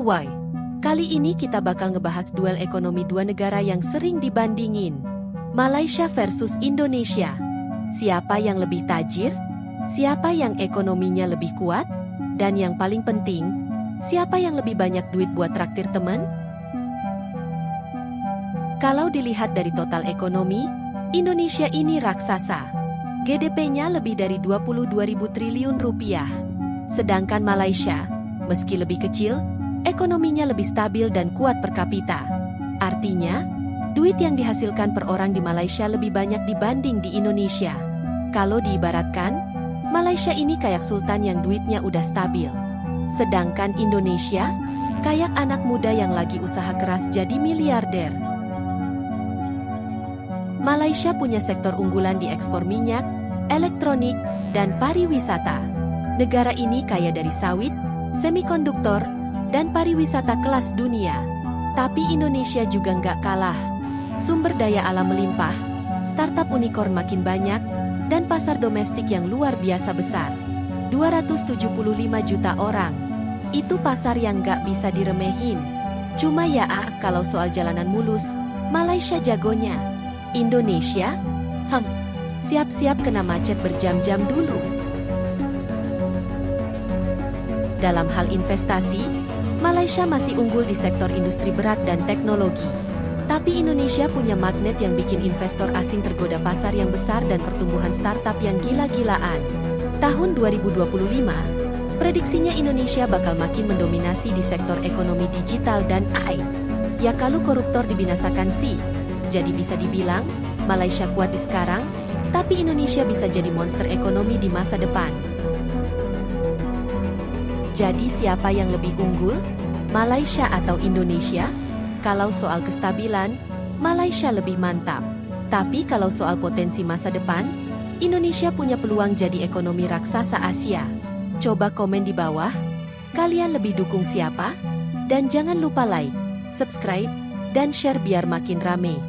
Why? Kali ini kita bakal ngebahas duel ekonomi dua negara yang sering dibandingin. Malaysia versus Indonesia. Siapa yang lebih tajir? Siapa yang ekonominya lebih kuat? Dan yang paling penting, siapa yang lebih banyak duit buat traktir temen? Kalau dilihat dari total ekonomi, Indonesia ini raksasa. GDP-nya lebih dari 22.000 triliun rupiah. Sedangkan Malaysia, meski lebih kecil, ekonominya lebih stabil dan kuat per kapita. Artinya, duit yang dihasilkan per orang di Malaysia lebih banyak dibanding di Indonesia. Kalau diibaratkan, Malaysia ini kayak sultan yang duitnya udah stabil. Sedangkan Indonesia, kayak anak muda yang lagi usaha keras jadi miliarder. Malaysia punya sektor unggulan di ekspor minyak, elektronik, dan pariwisata. Negara ini kaya dari sawit, semikonduktor, dan pariwisata kelas dunia. Tapi Indonesia juga nggak kalah. Sumber daya alam melimpah, startup unicorn makin banyak, dan pasar domestik yang luar biasa besar. 275 juta orang. Itu pasar yang nggak bisa diremehin. Cuma ya kalau soal jalanan mulus, Malaysia jagonya. Indonesia? Siap-siap kena macet berjam-jam dulu. Dalam hal investasi, Malaysia masih unggul di sektor industri berat dan teknologi. Tapi Indonesia punya magnet yang bikin investor asing tergoda pasar yang besar dan pertumbuhan startup yang gila-gilaan. Tahun 2025, prediksinya Indonesia bakal makin mendominasi di sektor ekonomi digital dan AI. Ya kalau koruptor dibinasakan sih. Jadi bisa dibilang, Malaysia kuat di sekarang, tapi Indonesia bisa jadi monster ekonomi di masa depan. Jadi siapa yang lebih unggul? Malaysia atau Indonesia? Kalau soal kestabilan, Malaysia lebih mantap. Tapi kalau soal potensi masa depan, Indonesia punya peluang jadi ekonomi raksasa Asia. Coba komen di bawah, kalian lebih dukung siapa? Dan jangan lupa like, subscribe, dan share biar makin rame.